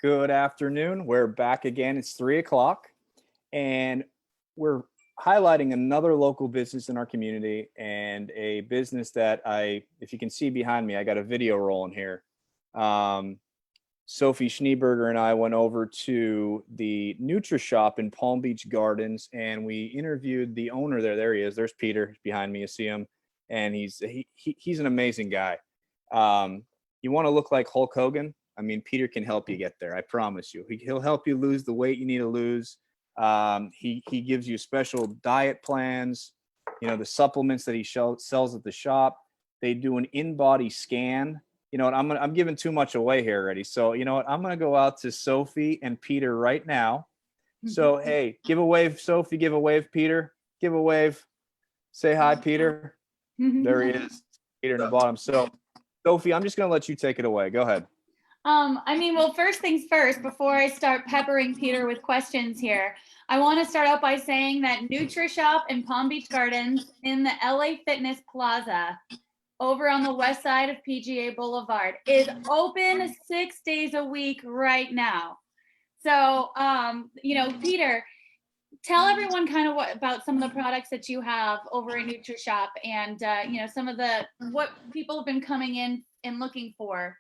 Good afternoon. We're back again. It's 3 o'clock, and we're highlighting another local business in our community, and a business that if you can see behind me, I got a video rolling here. Sophie Schneeberger and I went over to the Nutrishop in Palm Beach Gardens, and we interviewed the owner there. There he is. There's Peter behind me. You see him, and he's an amazing guy. You want to look like Hulk Hogan? I mean, Peter can help you get there. I promise you. He'll help you lose the weight you need to lose. He gives you special diet plans. You know, the supplements that he sells at the shop. They do an in-body scan. You know what? I'm giving too much away here already. So you know what? I'm gonna go out to Sophie and Peter right now. So hey, give a wave, Sophie. Give a wave, Peter. Give a wave. Say hi, Peter. There he is, Peter in the bottom. So Sophie, I'm just gonna let you take it away. Go ahead. Well, first things first, before I start peppering Peter with questions here, I want to start out by saying that Nutrishop in Palm Beach Gardens in the LA Fitness Plaza over on the west side of PGA Blvd is open 6 days a week right now. So, Peter, tell everyone kind of about some of the products that you have over at Nutrishop and, some of what people have been coming in and looking for.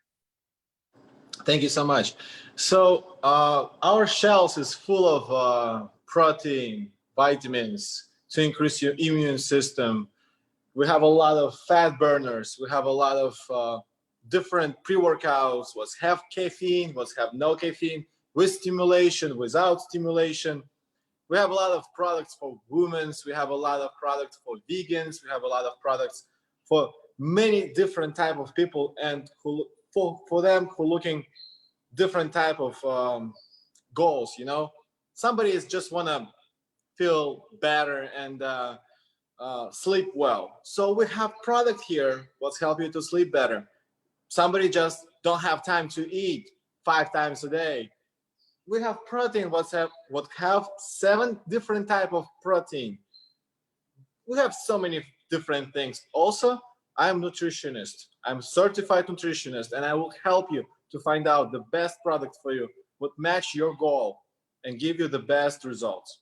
Thank you so much. So our shelves is full of protein, vitamins to increase your immune system. We have a lot of fat burners. We have a lot of different pre-workouts, what's have caffeine, what's have no caffeine, with stimulation, without stimulation. We have a lot of products for women. We have a lot of products for vegans. We have a lot of products for many different type of people, and for them who looking different type of goals. You know, somebody is just want to feel better and sleep well. So we have product here what's help you to sleep better. Somebody just don't have time to eat 5 times a day. We have protein what have 7 different type of protein. We have so many different things. Also, I'm a nutritionist. I'm a certified nutritionist, and I will help you to find out the best product for you, what match your goal and give you the best results.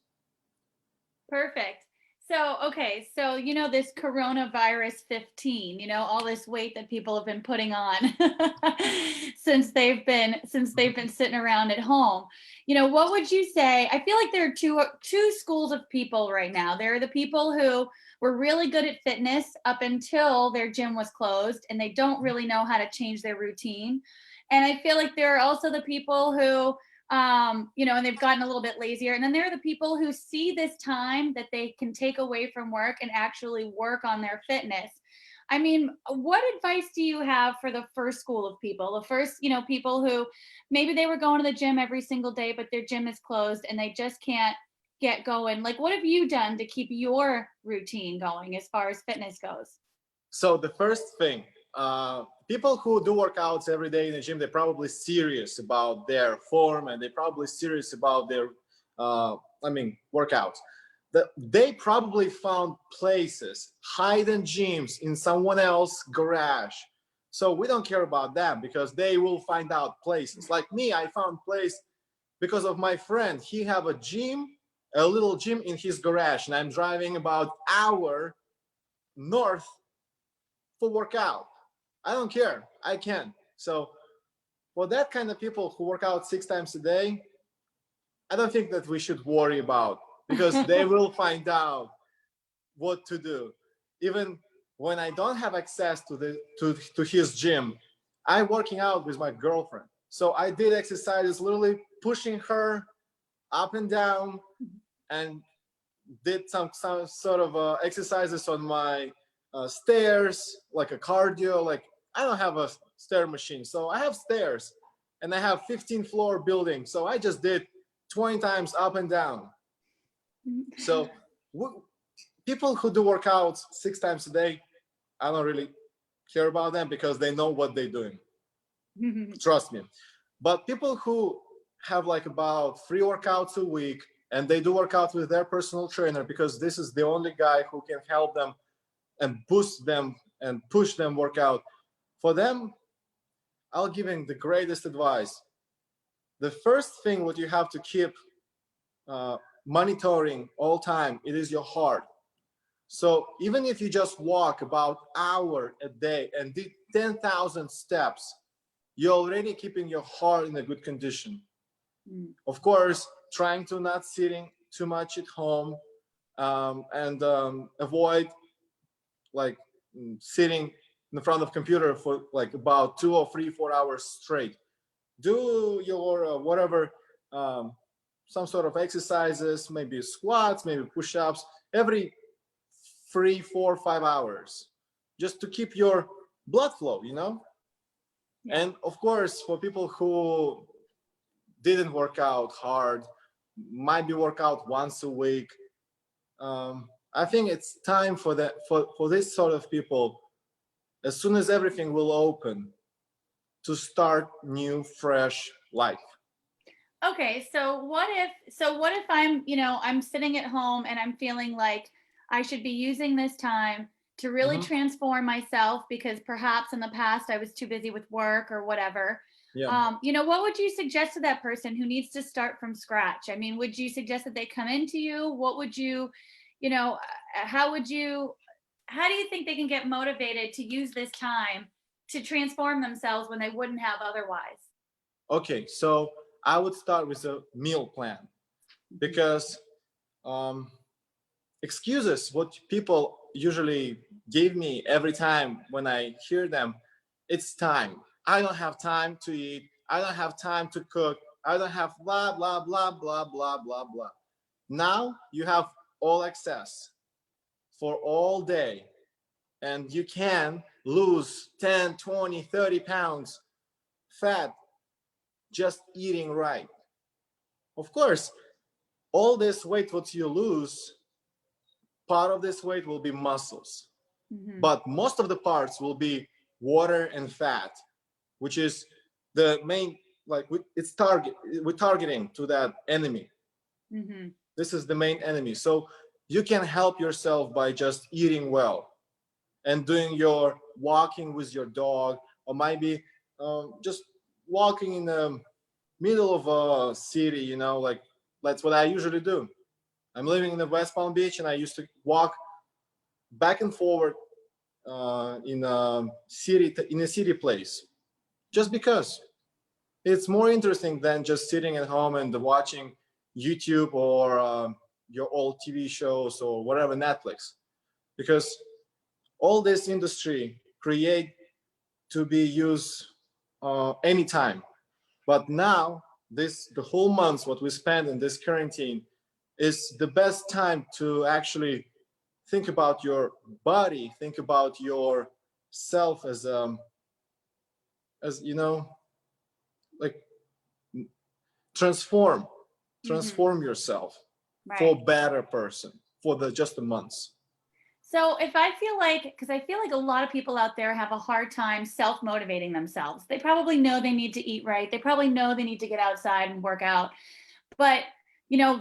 Perfect. So, okay. So, this coronavirus 15, all this weight that people have been putting on since they've been sitting around at home. What would you say? I feel like there are two schools of people right now. There are the people who were really good at fitness up until their gym was closed and they don't really know how to change their routine. And I feel like there are also the people who and they've gotten a little bit lazier. And then there are the people who see this time that they can take away from work and actually work on their fitness. I mean, what advice do you have for the first school of people? The first, people who maybe they were going to the gym every single day, but their gym is closed and they just can't get going. Like, what have you done to keep your routine going as far as fitness goes? So the first thing, people who do workouts every day in the gym, they're probably serious about their form and they're probably serious about their, workouts. They probably found places, hidden gyms in someone else's garage. So we don't care about them because they will find out places. Like me, I found place because of my friend. He have a little gym in his garage, and I'm driving about an hour north for workout. I don't care. I can. So for that kind of people who work out 6 times a day, I don't think that we should worry about, because they will find out what to do. Even when I don't have access to his gym, I'm working out with my girlfriend. So I did exercises, literally pushing her up and down, and did some sort of exercises on my stairs, like a cardio. Like, I don't have a stair machine, so I have stairs, and I have 15-floor building, so I just did 20 times up and down. So people who do workouts 6 times a day, I don't really care about them because they know what they're doing. Trust me. But people who have like about 3 workouts a week, and they do work out with their personal trainer, because this is the only guy who can help them and boost them and push them workout. For them, I'll give them the greatest advice. the first thing what you have to keep monitoring all time, it is your heart. So even if you just walk about hour a day and did 10,000 steps, you're already keeping your heart in a good condition. Of course, trying to not sitting too much at home, and avoid like sitting in front of computer for like about 2 or 3, 4 hours straight. Do your whatever, some sort of exercises, maybe squats, maybe push-ups, every 3, 4, 5 hours, just to keep your blood flow, you know? Yeah. And of course, for people who didn't work out hard, might be work out once a week, I think it's time for that, for this sort of people, as soon as everything will open, to start new, fresh life. Okay, so what if I'm, I'm sitting at home and I'm feeling like I should be using this time to really transform myself because perhaps in the past I was too busy with work or whatever. Yeah. What would you suggest to that person who needs to start from scratch? I mean, would you suggest that they come into you? What would you, how do you think they can get motivated to use this time to transform themselves when they wouldn't have otherwise? Okay, so I would start with a meal plan, because excuses, what people usually give me every time when I hear them, it's time. I don't have time to eat. I don't have time to cook. I don't have blah, blah, blah, blah, blah, blah, blah. Now you have all access for all day, and you can lose 10, 20, 30 pounds fat just eating right. Of course, all this weight what you lose, part of this weight will be muscles, but most of the parts will be water and fat, which is the main, like we're targeting to that enemy. This is the main enemy. So you can help yourself by just eating well and doing your walking with your dog, or maybe just walking in the middle of a city, like that's what I usually do. I'm living in the West Palm Beach, and I used to walk back and forward in a city place, just because it's more interesting than just sitting at home and watching YouTube or your old TV shows or whatever, Netflix, because all this industry create to be used anytime. But now the whole month what we spend in this quarantine is the best time to actually think about your body, think about yourself as like transform yourself for a better person for just the months. So if I feel like, because I feel like a lot of people out there have a hard time self-motivating themselves. They probably know they need to eat right. They probably know they need to get outside and work out. But,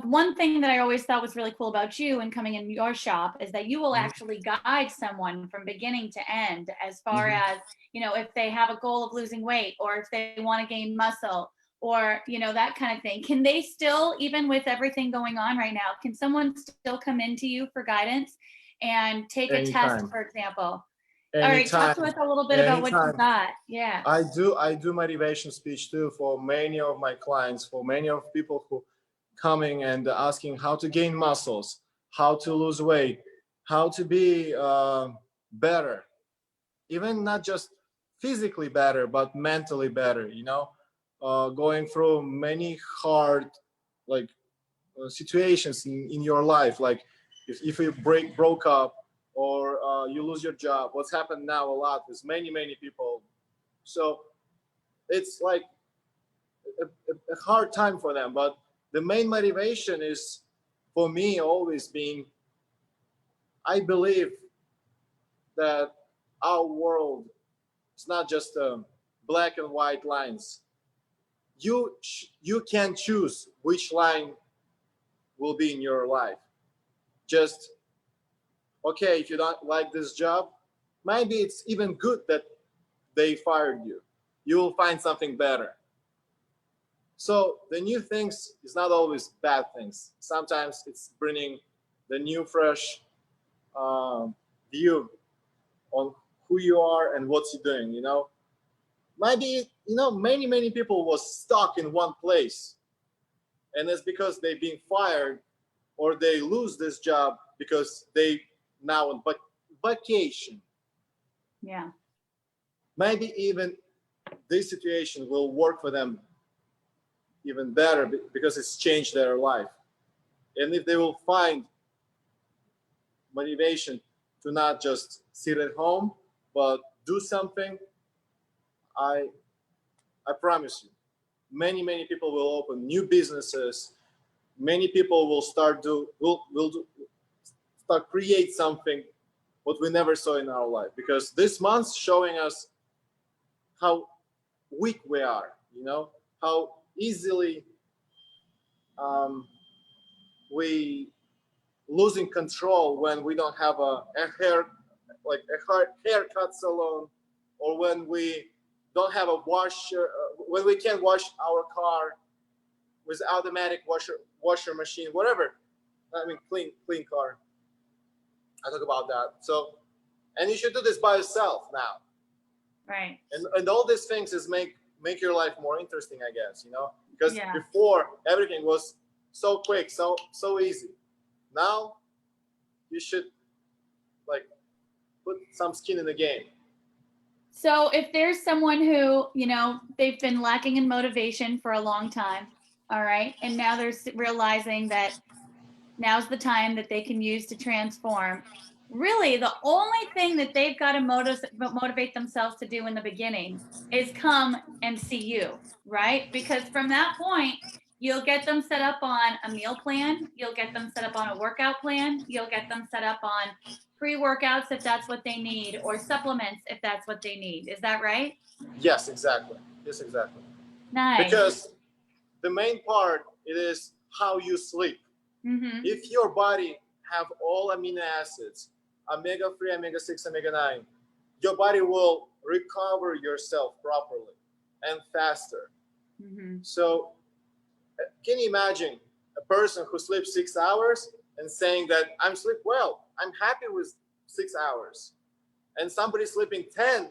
one thing that I always thought was really cool about you and coming in your shop is that you will actually guide someone from beginning to end as far as, if they have a goal of losing weight or if they want to gain muscle or, that kind of thing. Can they still, even with everything going on right now, can someone still come into you for guidance and take a test, for example? Anytime. All right, talk to us a little bit about what you got. Yeah. I do motivation speech too for many of my clients, for many of people who coming and asking how to gain muscles, how to lose weight, how to be better, even not just physically better, but mentally better, going through many hard situations in your life, like if you broke up or you lose your job. What's happened now a lot is many people. So it's like a hard time for them. But the main motivation is for me always being, I believe that our world is not just black and white lines. You can choose which line will be in your life. Just, okay, if you don't like this job, maybe it's even good that they fired you. You will find something better. So the new things is not always bad things. Sometimes it's bringing the new, fresh view on who you are and what you're doing. You know, maybe many people was stuck in one place, and it's because they've been fired or they lose this job because they now on vacation. Yeah. Maybe even this situation will work for them even better because it's changed their life. And if they will find motivation to not just sit at home, but do something, I promise you, many people will open new businesses. Many people will start create something what we never saw in our life, because this month's showing us how weak we are, you know, how easily we losing control when we don't have a haircut salon, or when we don't have a washer, when we can't wash our car with automatic washer machine, whatever. I mean, clean car. I talk about that. So, and you should do this by yourself now. Right. And all these things is make your life more interesting, I guess, you know, because Yeah. before everything was so quick, so easy. Now you should like put some skin in the game. So if there's someone who, you know, they've been lacking in motivation for a long time, all right, and now they're realizing that now's the time that they can use to transform. Really, the only thing that they've got to motivate themselves to do in the beginning is come and see you, right? Because from that point, you'll get them set up on a meal plan. You'll get them set up on a workout plan. You'll get them set up on pre-workouts if that's what they need, or supplements if that's what they need. Is that right? Yes, exactly. Yes, exactly. Nice. Because the main part, it is how you sleep. Mm-hmm. If your body have all amino acids, omega-3, omega-6, omega-9, your body will recover yourself properly and faster. Mm-hmm. So can you imagine a person who sleeps 6 hours and saying that I'm sleep well, I'm happy with 6 hours, and somebody sleeping 10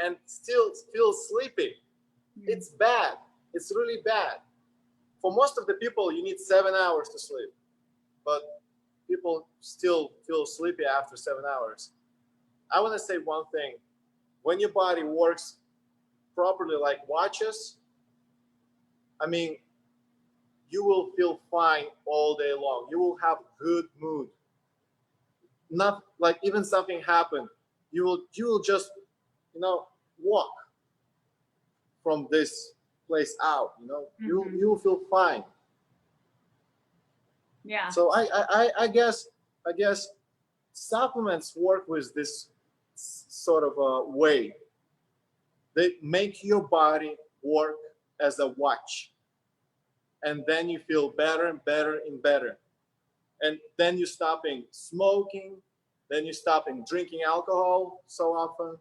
and still feels sleepy? Mm-hmm. It's bad. It's really bad. For most of the people, you need 7 hours to sleep, but people still feel sleepy after 7 hours. I want to say one thing. When your body works properly like watches, I mean, you will feel fine all day long. You will have good mood. Not like even something happened, you will just, you know, walk from this place out, you know. Mm-hmm. You will feel fine. Yeah. So I guess supplements work with this sort of a way. They make your body work as a watch, and then you feel better and better and better, and then you stop smoking, then you stop drinking alcohol so often,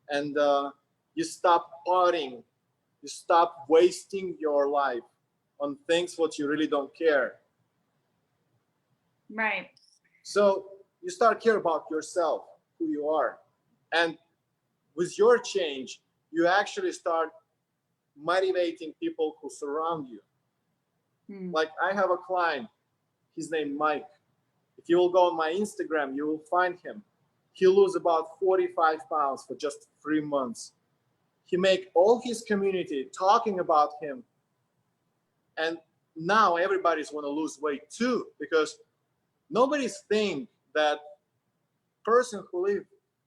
and you stop partying, you stop wasting your life on things what you really don't care. Right. So you start care about yourself, who you are. And with your change, you actually start motivating people who surround you. Mm. Like I have a client, his name Mike. If you will go on my Instagram, you will find him. He lose about 45 pounds for just 3 months. He make all his community talking about him. And now everybody's want to lose weight too, because nobody's think that person who live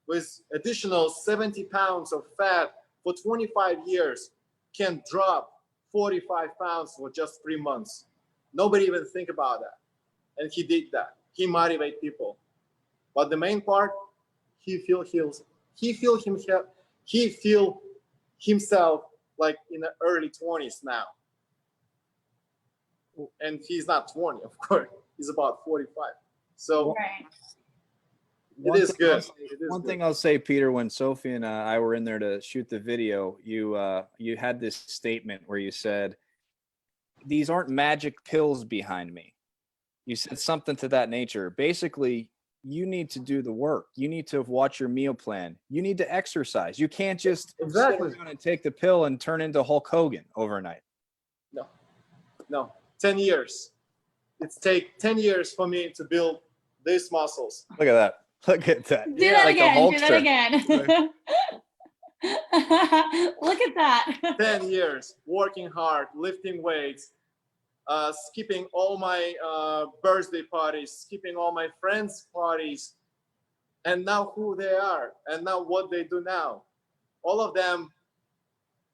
with additional 70 pounds of fat for 25 years can drop 45 pounds for just 3 months. Nobody even think about that. And he did that. He motivate people. But the main part, he feel himself like in the early 20s now. And he's not 20, of course. He's about 45. So Right. it is good. One thing I'll say, Peter, when Sophie and I were in there to shoot the video, you had this statement where you said, these aren't magic pills behind me. You said something to that nature. Basically, you need to do the work. You need to watch your meal plan. You need to exercise. You can't just Exactly. sit around and take the pill and turn into Hulk Hogan overnight. No, 10 years. It's take 10 years for me to build these muscles. Look at that. Look at that. Do that Like the again. Do that Hulkster. again. Look at that. 10 years working hard, lifting weights, skipping all my birthday parties, skipping all my friends' parties, and now who they are, and now what they do now. All of them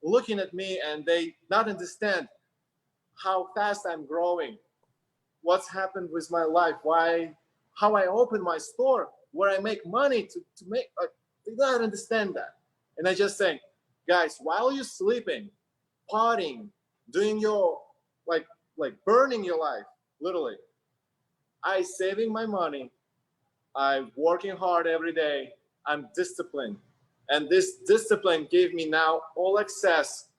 looking at me, and they not understand how fast I'm growing, what's happened with my life, how I open my store, where I make money to make. They don't understand that. And I just say, guys, while you're sleeping, partying, doing your like burning your life, literally, I saving my money, I'm working hard every day, I'm disciplined. And this discipline gave me now all access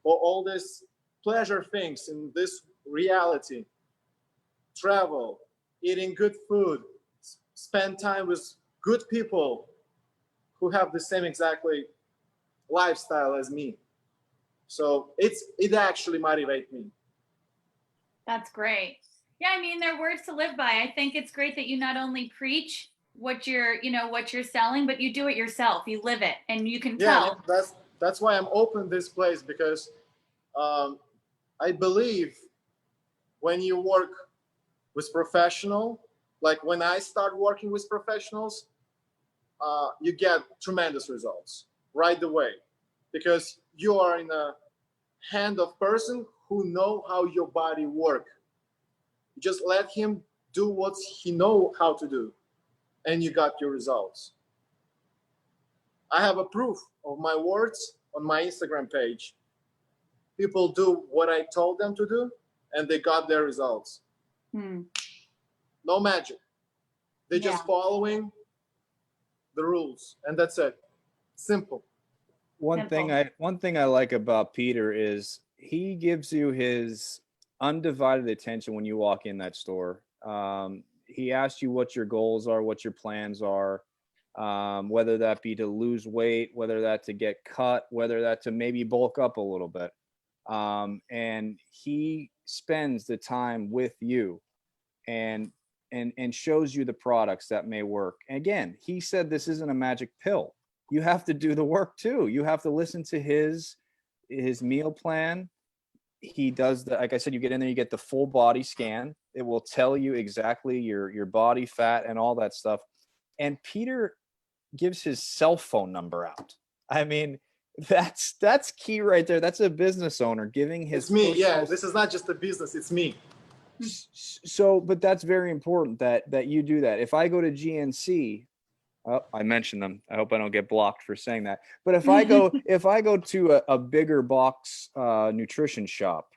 for all these pleasure things in this reality. Travel, eating good food, spend time with good people who have the same exactly lifestyle as me. So it actually motivates me. That's great. Yeah, I mean, they're words to live by. I think it's great that you not only preach what you're selling, but you do it yourself. You live it, and you can tell. That's why I'm open this place, because I believe when you work with professional, like when I start working with professionals, you get tremendous results right away, because you are in a hand of person who know how your body work. You just let him do what he know how to do, and you got your results. I have a proof of my words on my Instagram page. People do what I told them to do, and they got their results. No magic. They're just following the rules, and that's it. Simple. One thing I like about Peter is he gives you his undivided attention when you walk in that store. He asks you what your goals are, what your plans are, whether that be to lose weight, whether that to get cut, whether that to maybe bulk up a little bit. And he spends the time with you and shows you the products that may work. And again, he said this isn't a magic pill. You have to do the work too. You have to listen to his meal plan. He does like I said, you get in there, you get the full body scan. It will tell you exactly your body fat and all that stuff. And Peter gives his cell phone number out. I mean, that's key right there. That's a business owner giving his. It's me. Yeah, this is not just a business. It's me. So, but that's very important that you do that. If I go to GNC, oh, I mentioned them. I hope I don't get blocked for saying that. But if I go to a bigger box nutrition shop,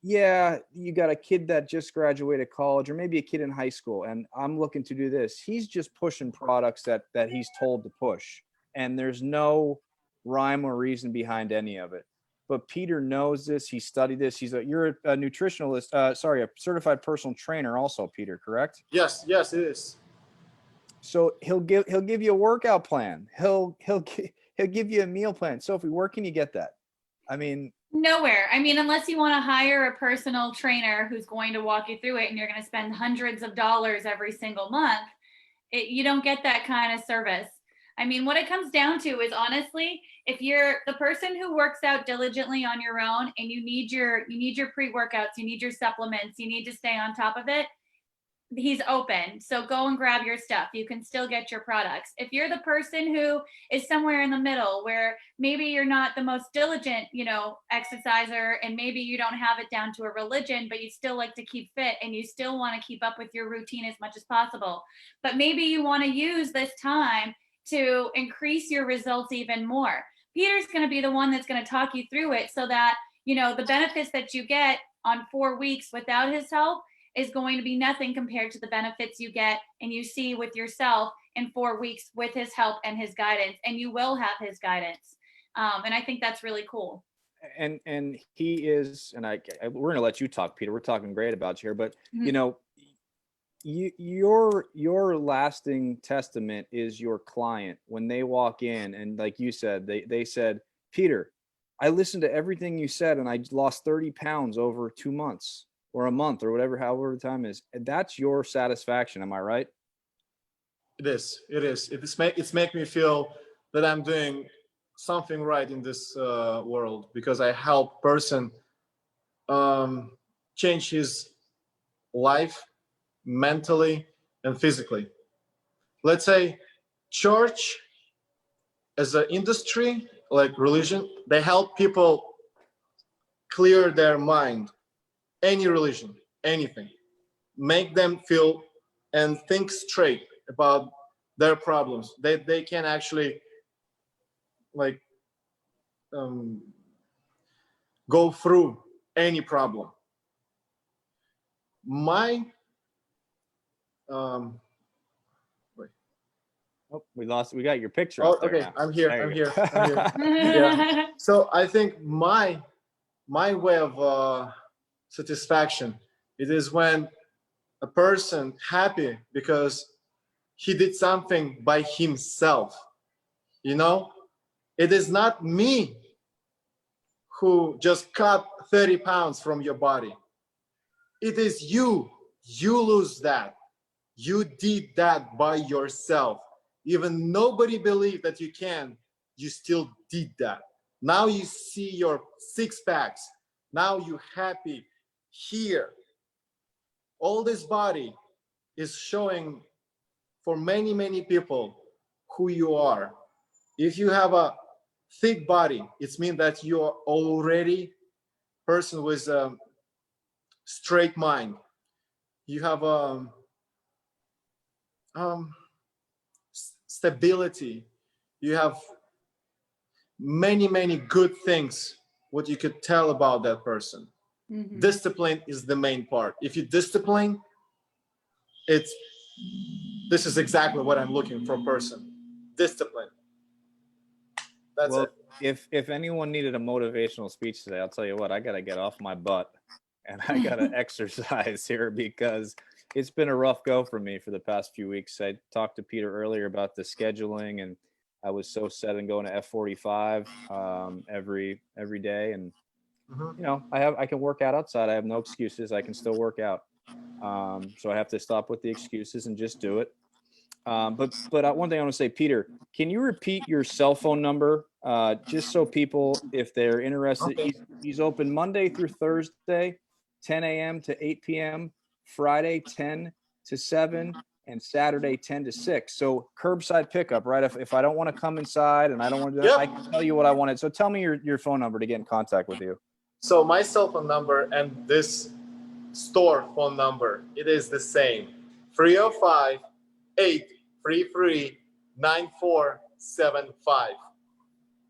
yeah, you got a kid that just graduated college, or maybe a kid in high school, and I'm looking to do this. He's just pushing products that he's told to push, and there's no rhyme or reason behind any of it. But Peter knows this. He studied this. You're a nutritionalist. A certified personal trainer, also, Peter. Correct? Yes, it is. So he'll give you a workout plan. He'll give you a meal plan. Sophie, where can you get that? I mean, nowhere. I mean, unless you want to hire a personal trainer who's going to walk you through it, and you're going to spend hundreds of dollars every single month, you don't get that kind of service. I mean, what it comes down to is, honestly, if you're the person who works out diligently on your own and you need your pre-workouts, you need your supplements, you need to stay on top of it, he's open. So go and grab your stuff. You can still get your products. If you're the person who is somewhere in the middle, where maybe you're not the most diligent, exerciser, and maybe you don't have it down to a religion, but you still like to keep fit and you still want to keep up with your routine as much as possible. But maybe you want to use this time to increase your results even more. Peter's going to be the one that's going to talk you through it, so that, the benefits that you get on 4 weeks without his help is going to be nothing compared to the benefits you get and you see with yourself in 4 weeks with his help and his guidance. And you will have his guidance. And I think that's really cool. and he is, and we're gonna let you talk, Peter. We're talking great about you here, but you know, your lasting testament is your client when they walk in, and like you said, they said, Peter, I listened to everything you said, and I lost 30 pounds over 2 months or a month or whatever, however the time is. That's your satisfaction. Am I right? It is. It's make me feel that I'm doing something right in this world, because I help person change his life mentally and physically. Let's say church as an industry, like religion, they help people clear their mind. Any religion, anything, make them feel and think straight about their problems. They can actually like go through any problem. My wait. Oh, we got your picture up there Okay, now. I'm here. There I'm you here. go. I'm here. Yeah. So I think my way of satisfaction, it is when a person happy because he did something by himself. You know, it is not me who just cut 30 pounds from your body. It is you. You lose that. You did that by yourself. Even nobody believed that you can. You still did that. Now you see your six packs. Now you're happy here. All this body is showing for many, many people who you are. If you have a thick body, it means that you're already person with a straight mind. You have stability. You have many, many good things what you could tell about that person. Mm-hmm. Discipline is the main part. If you discipline, this is exactly what I'm looking for a person. Discipline. That's it. If anyone needed a motivational speech today, I'll tell you what, I got to get off my butt and I got to exercise here, because it's been a rough go for me for the past few weeks. I talked to Peter earlier about the scheduling, and I was so set on going to F45 every day. And, you know, I can work out outside. I have no excuses. I can still work out. So I have to stop with the excuses and just do it. But one thing I want to say, Peter, can you repeat your cell phone number just so people, if they're interested? Okay. He's open Monday through Thursday, 10 a.m. to 8 p.m., Friday 10 to 7, and Saturday 10 to 6. So curbside pickup, right? If I don't want to come inside and I don't want to do that, I can tell you what I wanted. So tell me your phone number to get in contact with you. So my cell phone number and this store phone number, it is the same. 305-833-9475.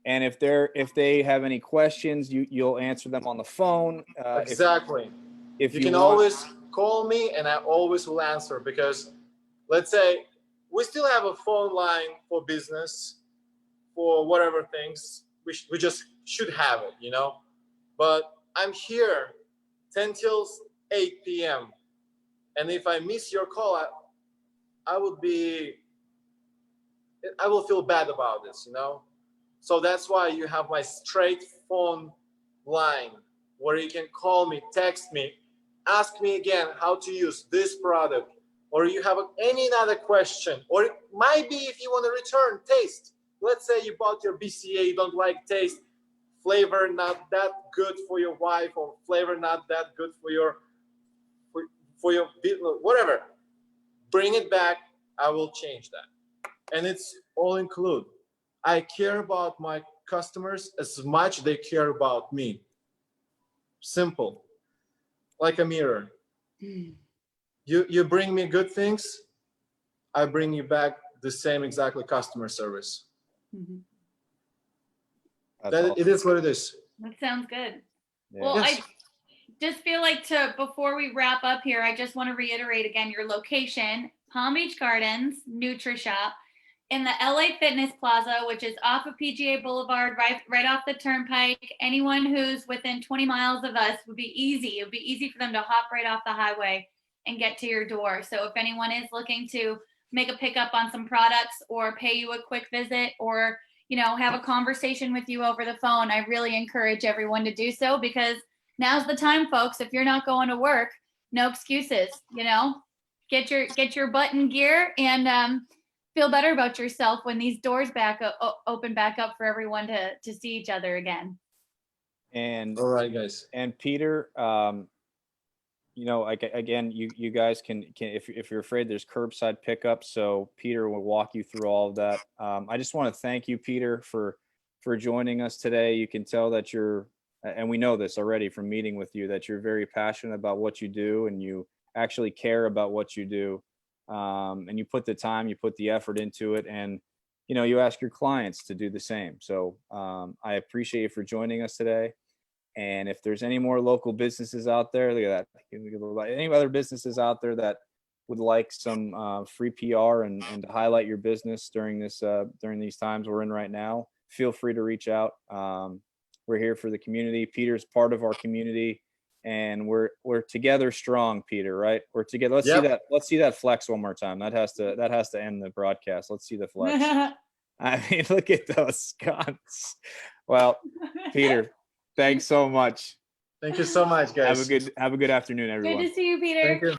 And if they have any questions, you'll answer them on the phone. Exactly. If you can always call me, and I always will answer, because let's say we still have a phone line for business, for whatever things. We just should have it, you know. But I'm here 10 till 8 p.m. And if I miss your call, I will feel bad about this, you know. So that's why you have my straight phone line where you can call me, text me, ask me again how to use this product, or you have any other question, or it might be if you want to return taste. Let's say you bought your BCA, you don't like taste, flavor not that good for your wife, or flavor not that good for your whatever. Bring it back. I will change that, and it's all include. I care about my customers as much they care about me. Simple, like a mirror. You bring me good things, I bring you back the same exactly customer service. Mm-hmm. Awesome. It is what it is. That sounds good. Yeah. Well, yes. I just feel like before we wrap up here, I just want to reiterate again your location: Palm Beach Gardens, Nutrishop. in the LA Fitness Plaza, which is off of PGA Boulevard, right off the turnpike. Anyone who's within 20 miles of us would be easy. It would be easy for them to hop right off the highway and get to your door. So if anyone is looking to make a pickup on some products or pay you a quick visit or, have a conversation with you over the phone, I really encourage everyone to do so, because now's the time, folks. If you're not going to work, no excuses, get your butt in gear and feel better about yourself when these doors open back up for everyone to see each other again. And All right, guys. And Peter, like again, you guys can if you're afraid, there's curbside pickup. So Peter will walk you through all of that. I just want to thank you, Peter, for joining us today. You can tell that and we know this already from meeting with you, that you're very passionate about what you do and you actually care about what you do. And you put the time, you put the effort into it, and you ask your clients to do the same. So I appreciate you for joining us today. And if there's any more local businesses out there, look at that. Any other businesses out there that would like some free PR and to highlight your business during these times we're in right now, feel free to reach out. We're here for the community. Peter's part of our community, and we're together strong, Peter, right? We're together. Let's see that flex one more time. That has to end the broadcast. Let's see the flex. I mean, look at those guns. Well, Peter, thanks so much. Thank you so much, guys. Have a good afternoon, everyone. Good to see you, Peter. Thank you.